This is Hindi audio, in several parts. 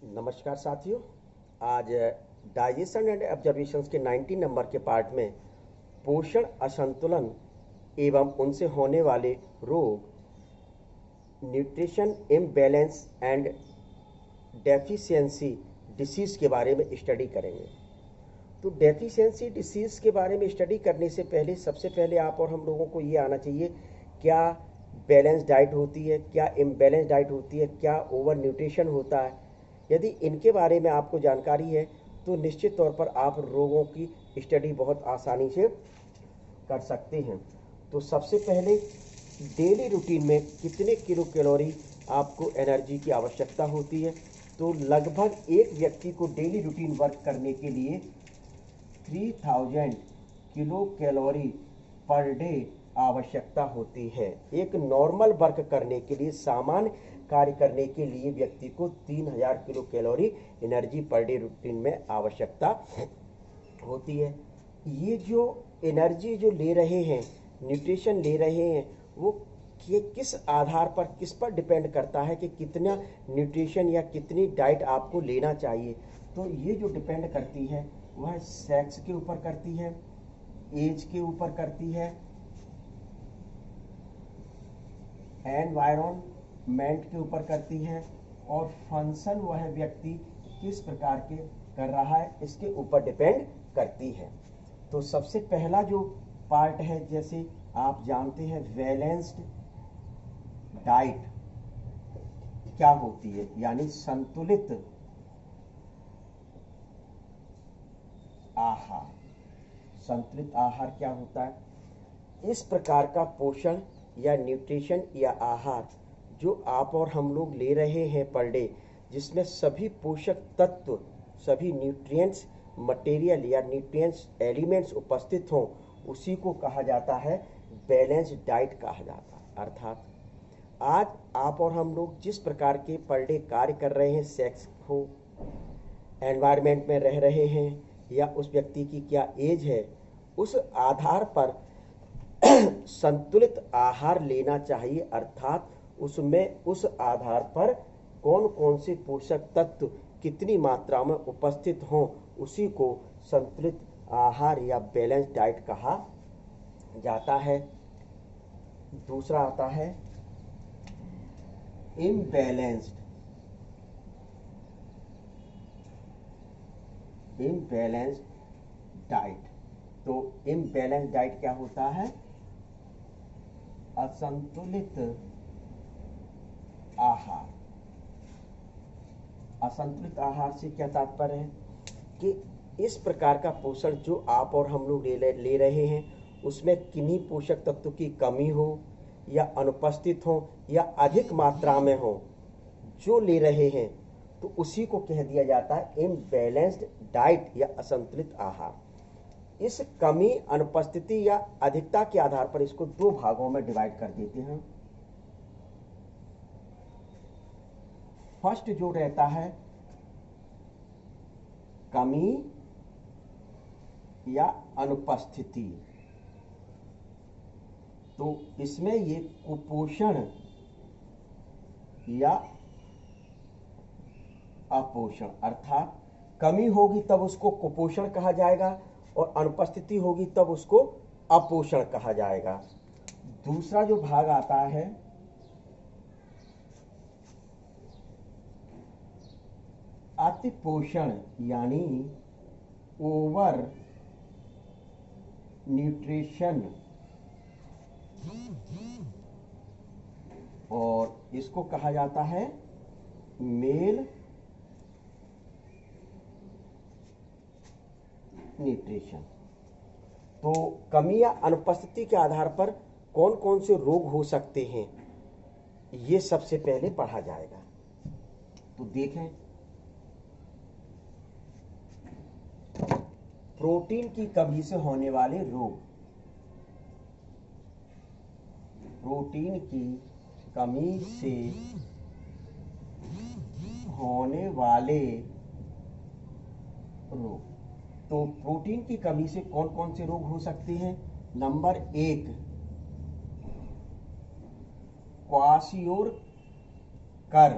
नमस्कार साथियों। आज डाइजेशन एंड ऑब्जर्वेशंस के 19 नंबर के पार्ट में पोषण असंतुलन एवं उनसे होने वाले रोग, nutrition imbalance and deficiency disease के बारे में स्टडी करेंगे। तो डेफिशिएंसी डिसीज़ के बारे में स्टडी करने से पहले सबसे पहले आप और हम लोगों को ये आना चाहिए, क्या बैलेंस डाइट होती है, क्या इम्बैलेंस डाइट होती है, क्या ओवर न्यूट्रिशन होता है। यदि इनके बारे में आपको जानकारी है तो निश्चित तौर पर आप रोगों की स्टडी बहुत आसानी से कर सकते हैं। तो सबसे पहले डेली रूटीन में कितने किलो कैलोरी आपको एनर्जी की आवश्यकता होती है। तो लगभग एक व्यक्ति को डेली रूटीन वर्क करने के लिए 3000 किलो कैलोरी पर डे आवश्यकता होती है। एक नॉर्मल वर्क करने के लिए, सामान्य कार्य करने के लिए व्यक्ति को 3000 kilo calorie energy per day routine में आवश्यकता होती है। ये जो एनर्जी जो ले रहे हैं, न्यूट्रिशन ले रहे हैं, वो किस आधार पर, किस पर डिपेंड करता है कि कितना न्यूट्रिशन या कितनी डाइट आपको लेना चाहिए। तो ये जो डिपेंड करती है वह सेक्स के ऊपर करती है, एज के ऊपर करती है, एनवायरनमेंट के ऊपर करती है, और फंक्शन वह व्यक्ति किस प्रकार के कर रहा है इसके ऊपर डिपेंड करती है। तो सबसे पहला जो पार्ट है, जैसे आप जानते हैं, बैलेंस्ड डाइट क्या होती है, यानी संतुलित आहार। संतुलित आहार क्या होता है? इस प्रकार का पोषण या न्यूट्रिशन या आहार जो आप और हम लोग ले रहे हैं पर डे, जिसमें सभी पोषक तत्व, सभी न्यूट्रिएंट्स मटेरियल या न्यूट्रिएंट्स एलिमेंट्स उपस्थित हों, उसी को कहा जाता है बैलेंस्ड डाइट कहा जाता है। अर्थात आज आप और हम लोग जिस प्रकार के पर डे कार्य कर रहे हैं, सेक्स हो, एनवायरनमेंट में रह रहे हैं, या उस व्यक्ति की क्या एज है, उस आधार पर संतुलित आहार लेना चाहिए। अर्थात उसमें उस आधार पर कौन कौन से पोषक तत्व कितनी मात्रा में उपस्थित हों, उसी को संतुलित आहार या बैलेंस डाइट कहा जाता है। दूसरा आता है इम्बैलेंस्ड डाइट। तो इम्बैलेंस डाइट क्या होता है? असंतुलित आहार। असंतुलित आहार से क्या तात्पर्य है कि इस प्रकार का पोषण जो आप और हम लोग ले रहे हैं, उसमें किन्हीं पोषक तत्व की कमी हो या अनुपस्थित हो या अधिक मात्रा में हो जो ले रहे हैं, तो उसी को कह दिया जाता है इम्बैलेंस्ड डाइट या असंतुलित आहार। इस कमी, अनुपस्थिति या अधिकता के आधार पर इसको दो भागों में डिवाइड कर देते हैं। फर्स्ट जो रहता है कमी या अनुपस्थिति, तो इसमें ये कुपोषण या अपोषण, अर्थात कमी होगी तब उसको कुपोषण कहा जाएगा और अनुपस्थिति होगी तब उसको अपोषण कहा जाएगा। दूसरा जो भाग आता है अतिपोषण, यानी ओवर न्यूट्रिशन, और इसको कहा जाता है मेल न्यूट्रिशन। तो कमी या अनुपस्थिति के आधार पर कौन कौन से रोग हो सकते हैं, ये सबसे पहले पढ़ा जाएगा। तो देखें, प्रोटीन की कमी से होने वाले रोग। प्रोटीन की कमी से होने वाले रोग। तो प्रोटीन की कमी से कौन कौन से रोग हो सकते हैं? नंबर 1, क्वाशियोर कर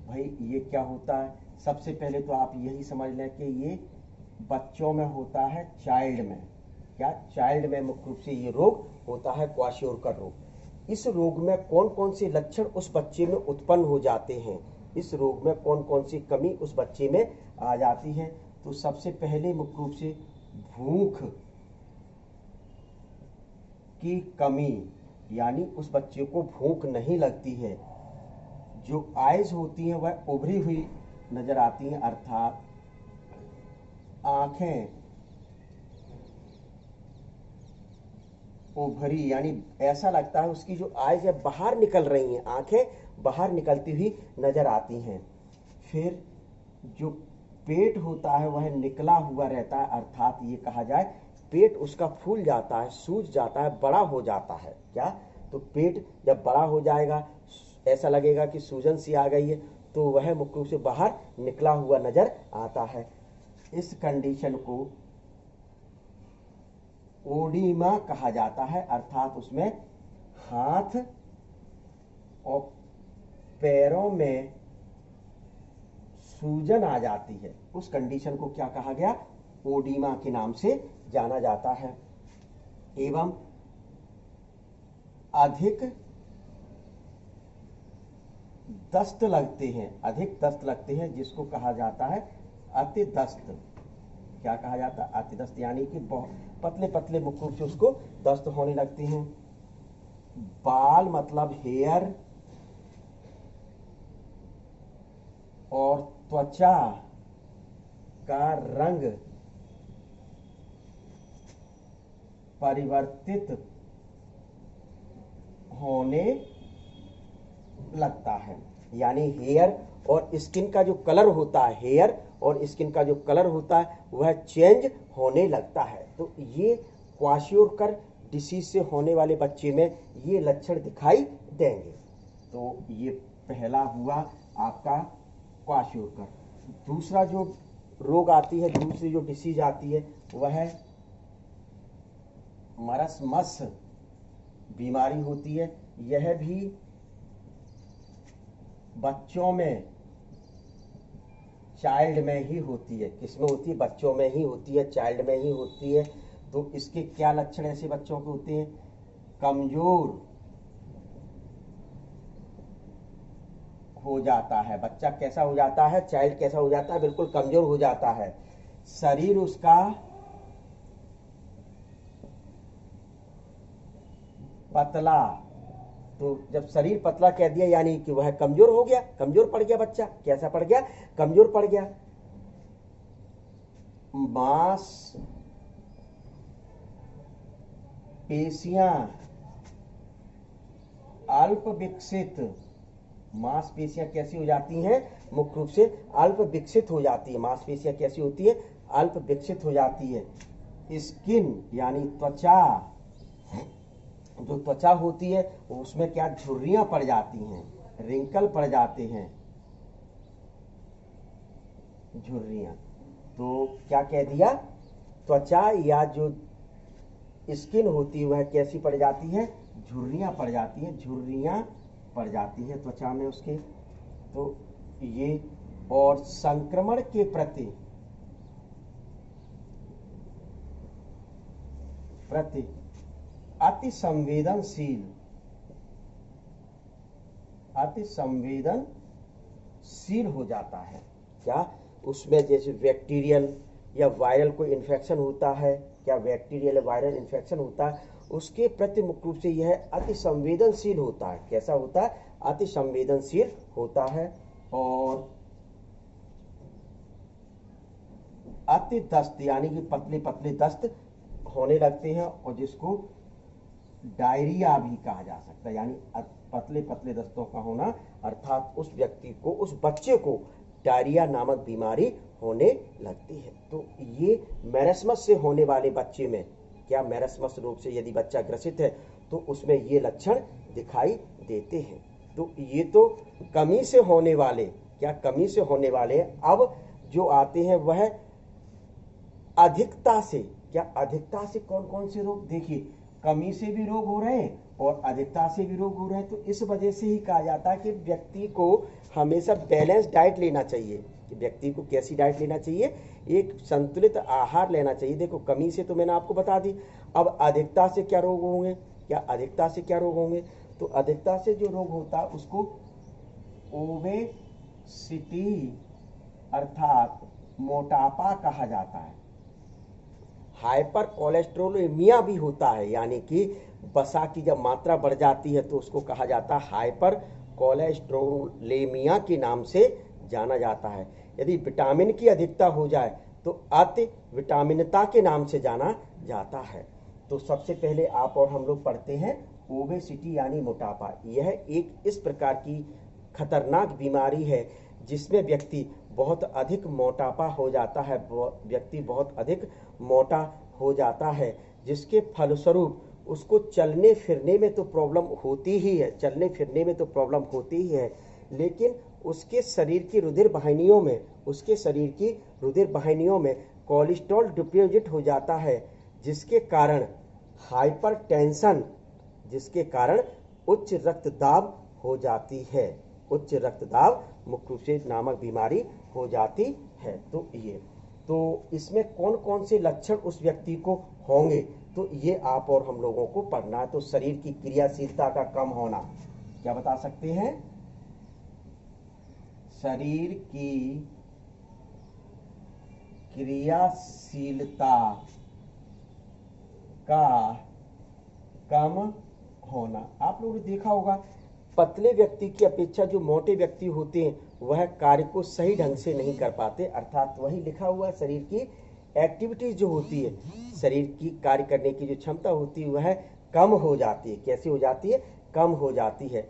भाई ये क्या होता है? सबसे पहले तो आप यही समझ लें कि ये बच्चों में होता है, चाइल्ड में। क्या चाइल्ड में मुख्य रूप से ये रोग होता है, क्वाशियोरकर रोग। इस रोग में कौन कौन से लक्षण उस बच्चे में उत्पन्न हो जाते हैं, इस रोग में कौन कौन सी कमी उस बच्चे में आ जाती है? तो सबसे पहले मुख्य रूप से भूख की कमी, यानी उस बच्चे को भूख नहीं लगती है। जो आइज होती हैं वह उभरी हुई नजर आती हैं, अर्थात आंखें उभरी, यानी ऐसा लगता है उसकी जो आइज है बाहर निकल रही हैं, आंखें बाहर निकलती हुई नजर आती हैं। फिर जो पेट होता है वह निकला हुआ रहता है, अर्थात ये कहा जाए पेट उसका फूल जाता है, सूज जाता है, बड़ा हो जाता है। क्या? तो पेट जब बड़ा हो जाएगा, ऐसा लगेगा कि सूजन सी आ गई है, तो वह मुख्य रूप से बाहर निकला हुआ नजर आता है। इस कंडीशन को ओडीमा कहा जाता है, अर्थात उसमें हाथ और पैरों में सूजन आ जाती है। उस कंडीशन को क्या कहा गया? ओडीमा के नाम से जाना जाता है। एवं अधिक दस्त लगते हैं, अधिक दस्त लगते हैं, जिसको कहा जाता है अति दस्त। क्या कहा जाता है? अति दस्त, यानी कि बहुत पतले पतले मुख्य रूप से उसको दस्त होने लगते हैं। बाल मतलब हेयर और त्वचा का रंग परिवर्तित होने लगता है, यानी हेयर और स्किन का जो कलर होता है, हेयर और स्किन का जो कलर होता है वह चेंज होने लगता है। तो ये क्वाशियोरकर डिसीज से होने वाले बच्चे में ये लक्षण दिखाई देंगे। तो ये पहला हुआ आपका क्वाशियोरकर। दूसरा जो रोग आती है, दूसरी जो डिसीज आती है वह है मरसमस बीमारी होती है। यह भी बच्चों में, चाइल्ड में ही होती है। किसमें होती है? बच्चों में ही होती है, चाइल्ड में ही होती है। तो इसके क्या लक्षण ऐसे बच्चों के होते हैं? कमजोर हो जाता है बच्चा। कैसा हो जाता है? चाइल्ड कैसा हो जाता है? बिल्कुल कमजोर हो जाता है। शरीर उसका पतला। तो जब शरीर पतला कह दिया यानी कि वह कमजोर हो गया, कमजोर पड़ गया बच्चा। कैसा पड़ गया? कमजोर पड़ गया। मांस पेशियां अल्प विकसित, मांसपेशियां कैसी हो जाती हैं? मुख्य रूप से अल्प विकसित हो जाती है। मांसपेशियां कैसी होती है? अल्प विकसित हो जाती है। स्किन यानी त्वचा, जो त्वचा होती है उसमें क्या झुर्रियां पड़ जाती हैं, रिंकल पड़ जाते हैं, झुर्रियां। तो क्या कह दिया? त्वचा या जो स्किन होती है वह कैसी पड़ जाती है? झुर्रियां पड़ जाती हैं, झुर्रियां पड़ जाती हैं त्वचा में उसके। तो ये, और संक्रमण के प्रति अति संवेदनशील हो जाता है। क्या? उसमें जैसे बैक्टीरियल या वायरल कोई इन्फेक्शन होता है, क्या बैक्टीरियल या वायरल इन्फेक्शन होता है, उसके प्रति मुख्य रूप से यह अति संवेदनशील होता है। कैसा होता है? अति संवेदनशील होता है। और अति दस्त, यानी कि पतले पतले दस्त होने लगते हैं, और जिसको डायरिया भी कहा जा सकता है। यानी पतले पतले दस्तों का होना, अर्थात उस व्यक्ति को, उस बच्चे को डायरिया नामक बीमारी होने लगती है। तो ये मैरस्मस से होने वाले बच्चे में, क्या मैरस्मस रोग से यदि बच्चा ग्रसित है तो उसमें ये लक्षण दिखाई देते हैं। तो ये तो कमी से होने वाले, क्या कमी से होने वाले। अब जो आते हैं वह अधिकता से। क्या अधिकता से कौन कौन से रोग? देखिए, कमी से भी रोग हो रहे हैं और अधिकता से भी रोग हो रहे हैं। तो इस वजह से ही कहा जाता है कि व्यक्ति को हमेशा बैलेंस डाइट लेना चाहिए। कि व्यक्ति को कैसी डाइट लेना चाहिए, एक संतुलित आहार लेना चाहिए। देखो कमी से तो मैंने आपको बता दी, अब अधिकता से क्या रोग होंगे, क्या अधिकता से क्या रोग होंगे। तो अधिकता से जो रोग होता है उसको ओबेसिटी अर्थात मोटापा कहा जाता है। हाइपर कोलेस्ट्रोलेमिया भी होता है, यानी कि वसा की जब मात्रा बढ़ जाती है तो उसको कहा जाता है हाइपर कोलेस्ट्रोलेमिया के नाम से जाना जाता है। यदि विटामिन की अधिकता हो जाए तो अति विटामिनता के नाम से जाना जाता है। तो सबसे पहले आप और हम लोग पढ़ते हैं ओबेसिटी यानी मोटापा। यह एक इस प्रकार की खतरनाक बीमारी है जिसमें व्यक्ति बहुत अधिक मोटापा हो जाता है, व्यक्ति बहुत अधिक मोटा हो जाता है, जिसके फलस्वरूप उसको चलने फिरने में तो प्रॉब्लम होती ही है, चलने फिरने में तो प्रॉब्लम होती ही है, लेकिन उसके शरीर की रुधिर वाहिनियों में कोलेस्ट्रॉल डिपॉजिट हो जाता है, जिसके कारण हाइपरटेंशन, जिसके कारण उच्च रक्तदाब हो जाती है, उच्च रक्तदाब मुख्य रूप से नामक बीमारी हो जाती है। तो इसमें कौन कौन से लक्षण उस व्यक्ति को होंगे, तो ये आप और हम लोगों को पढ़ना है। तो शरीर की क्रियाशीलता का कम होना, क्या बता सकते हैं, शरीर की क्रियाशीलता का कम होना। आप लोगों ने देखा होगा पतले व्यक्ति की अपेक्षा जो मोटे व्यक्ति होते हैं वह कार्य को सही ढंग से नहीं कर पाते, अर्थात वही लिखा हुआ शरीर की एक्टिविटीज जो होती है, शरीर की कार्य करने की जो क्षमता होती है वह कम हो जाती है। कैसे हो जाती है, कम हो जाती है।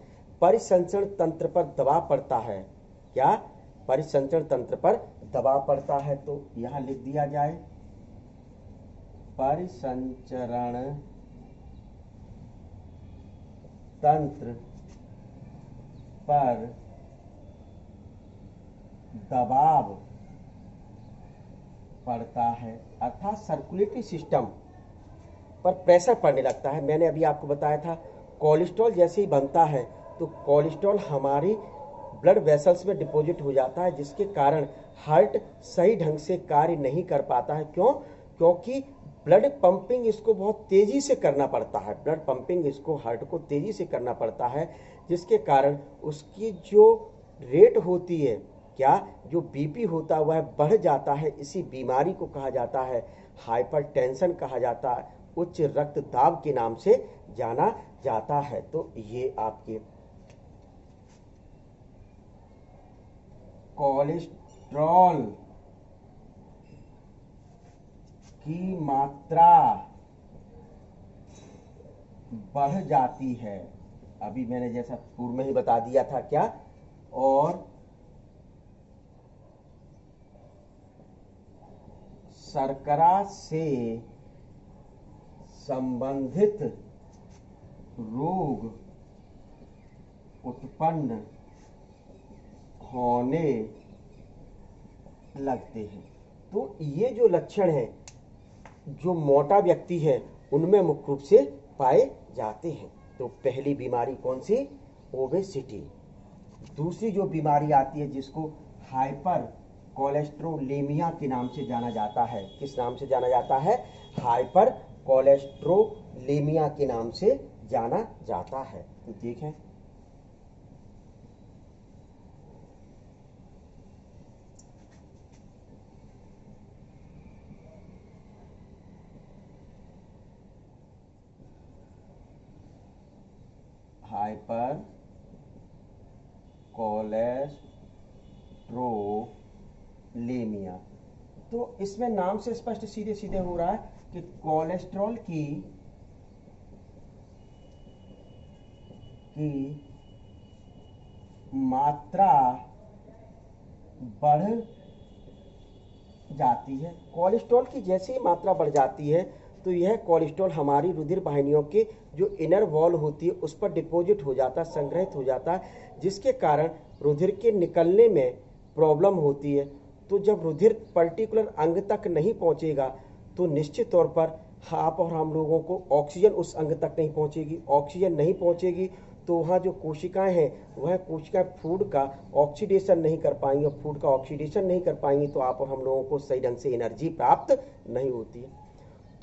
परिसंचरण तंत्र पर दबाव पड़ता है, क्या, परिसंचरण तंत्र पर दबाव पड़ता है। तो यहां लिख दिया जाए परिसंचरण तंत्र पर दबाव पड़ता है, अर्थात सर्कुलेटरी सिस्टम पर प्रेशर पड़ने लगता है। मैंने अभी आपको बताया था कोलेस्ट्रॉल जैसे ही बनता है तो कोलेस्ट्रॉल हमारी ब्लड वेसल्स में डिपॉजिट हो जाता है, जिसके कारण हार्ट सही ढंग से कार्य नहीं कर पाता है। क्यों, क्योंकि ब्लड पंपिंग इसको बहुत तेजी से करना पड़ता है, ब्लड पंपिंग इसको हार्ट को तेजी से करना पड़ता है, जिसके कारण उसकी जो रेट होती है, क्या, जो बीपी होता है वह बढ़ जाता है। इसी बीमारी को कहा जाता है हाइपरटेंशन कहा जाता है, उच्च रक्तदाब के नाम से जाना जाता है। तो ये आपके कोलेस्ट्रॉल की मात्रा बढ़ जाती है, अभी मैंने जैसा पूर्व में ही बता दिया था, क्या, और शर्करा से संबंधित रोग उत्पन्न होने लगते हैं। तो ये जो लक्षण हैं जो मोटा व्यक्ति है उनमें मुख्य रूप से पाए जाते हैं। तो पहली बीमारी कौन सी, ओबेसिटी। दूसरी जो बीमारी आती है जिसको हाइपर कोलेस्ट्रोलेमिया के नाम से जाना जाता है, किस नाम से जाना जाता है, हाइपर कोलेस्ट्रोलेमिया के नाम से जाना जाता है। तो देखें हाइपर कोलेस्ट्रोलेमिया, तो इसमें नाम से स्पष्ट सीधे सीधे हो रहा है कि कोलेस्ट्रॉल की मात्रा बढ़ जाती है। कोलेस्ट्रॉल की जैसे ही मात्रा बढ़ जाती है तो यह कोलेस्ट्रॉल हमारी रुधिर वाहिनियों के जो इनर वॉल होती है उस पर डिपॉजिट हो जाता है, संग्रहित हो जाता है, जिसके कारण रुधिर के निकलने में प्रॉब्लम होती है। तो जब रुधिर पर्टिकुलर अंग तक नहीं पहुंचेगा तो निश्चित तौर पर आप और हम लोगों को ऑक्सीजन उस अंग तक नहीं पहुंचेगी, ऑक्सीजन नहीं पहुंचेगी तो वहाँ जो कोशिकाएं हैं वह कोशिकाएं फूड का ऑक्सीडेशन नहीं कर पाएंगी, और फूड का ऑक्सीडेशन नहीं कर पाएंगी तो आप और हम लोगों को सही ढंग से एनर्जी प्राप्त नहीं होती है।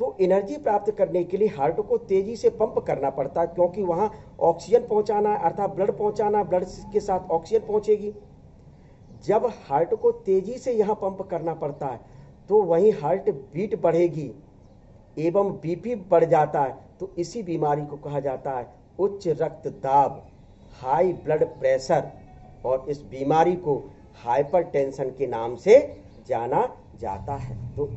तो एनर्जी प्राप्त करने के लिए हार्ट को तेजी से पंप करना पड़ता है, क्योंकि वहाँ ऑक्सीजन पहुँचाना है, अर्थात ब्लड पहुँचाना, ब्लड के साथ ऑक्सीजन पहुँचेगी। जब हार्ट को तेजी से यहाँ पंप करना पड़ता है तो वहीं हार्ट बीट बढ़ेगी एवं बीपी बढ़ जाता है, तो इसी बीमारी को कहा जाता है उच्च रक्तदाब, हाई ब्लड प्रेशर, और इस बीमारी को हाइपरटेंशन के नाम से जाना जाता है। तो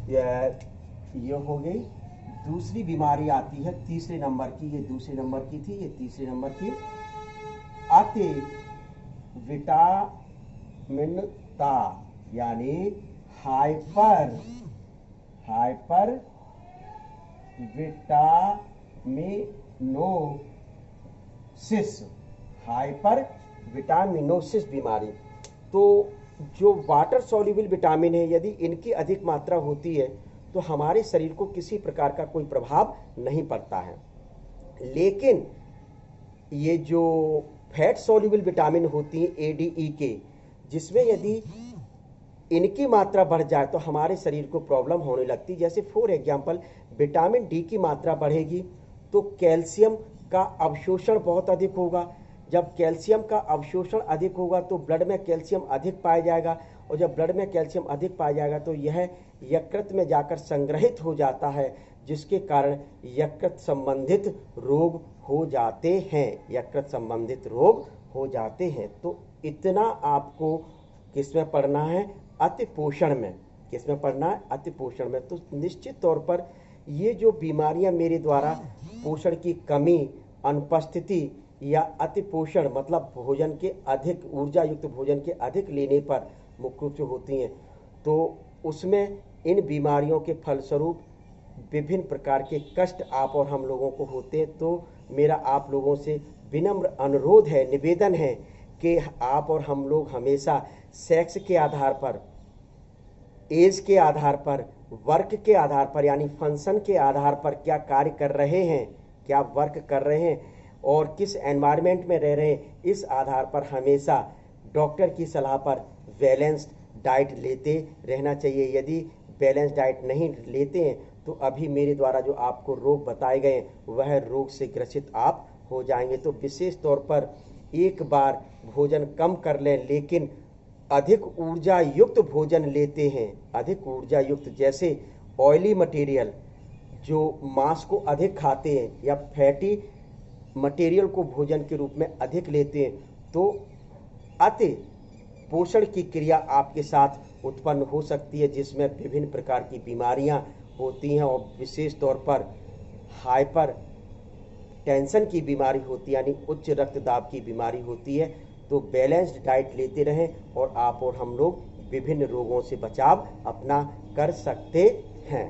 ये हो गई। दूसरी बीमारी आती है तीसरे नंबर की, ये दूसरे नंबर की थी, ये तीसरे नंबर की, अति विटामिनता यानी हाइपर विटामिनोसिस बीमारी। तो जो वाटर सॉल्युबल विटामिन है, यदि इनकी अधिक मात्रा होती है तो हमारे शरीर को किसी प्रकार का कोई प्रभाव नहीं पड़ता है, लेकिन ये जो फैट सॉल्युबल विटामिन होती है ADE जिसमें यदि इनकी मात्रा बढ़ जाए तो हमारे शरीर को प्रॉब्लम होने लगती है। जैसे फॉर एग्जांपल विटामिन डी की मात्रा बढ़ेगी तो कैल्शियम का अवशोषण बहुत अधिक होगा। जब कैल्शियम का अवशोषण अधिक होगा तो ब्लड में कैल्शियम अधिक पाया जाएगा, और जब ब्लड में कैल्शियम अधिक पाया जाएगा तो यह यकृत में जाकर संग्रहित हो जाता है, जिसके कारण यकृत संबंधित रोग हो जाते हैं, यकृत संबंधित रोग हो जाते हैं। तो इतना आपको किसमें पढ़ना है? अति पोषण में। किसमें पढ़ना है? अति पोषण में। तो निश्चित तौर पर ये जो बीमारियां मेरे द्वारा पोषण की कमी, अनुपस्थिति या अति पोषण मतलब भोजन के अधिक, ऊर्जा युक्त भोजन के अधिक लेने पर मुख्य रूप से होती हैं, तो उसमें इन बीमारियों के फलस्वरूप विभिन्न प्रकार के कष्ट आप और हम लोगों को होते हैं। तो मेरा आप लोगों से विनम्र अनुरोध है, निवेदन है कि आप और हम लोग हमेशा सेक्स के आधार पर, एज के आधार पर, वर्क के आधार पर यानी फंक्शन के आधार पर क्या कार्य कर रहे हैं, क्या वर्क कर रहे हैं और किस एनवायरनमेंट में रह रहे हैं, इस आधार पर हमेशा डॉक्टर की सलाह पर बैलेंस्ड डाइट लेते रहना चाहिए। यदि बैलेंस डाइट नहीं लेते हैं तो अभी मेरे द्वारा जो आपको रोग बताए गए वह रोग से ग्रसित आप हो जाएंगे। तो विशेष तौर पर एक बार भोजन कम कर लें, लेकिन अधिक ऊर्जा युक्त भोजन लेते हैं, अधिक ऊर्जा युक्त, जैसे ऑयली मटेरियल जो मांस को अधिक खाते हैं या फैटी मटेरियल को भोजन के रूप में अधिक लेते हैं, तो अति पोषण की क्रिया आपके साथ उत्पन्न हो सकती है, जिसमें विभिन्न प्रकार की बीमारियां होती हैं और विशेष तौर पर हाइपर टेंशन की बीमारी होती है, यानी उच्च रक्तदाब की बीमारी होती है। तो बैलेंस्ड डाइट लेते रहें और आप और हम लोग विभिन्न रोगों से बचाव अपना कर सकते हैं।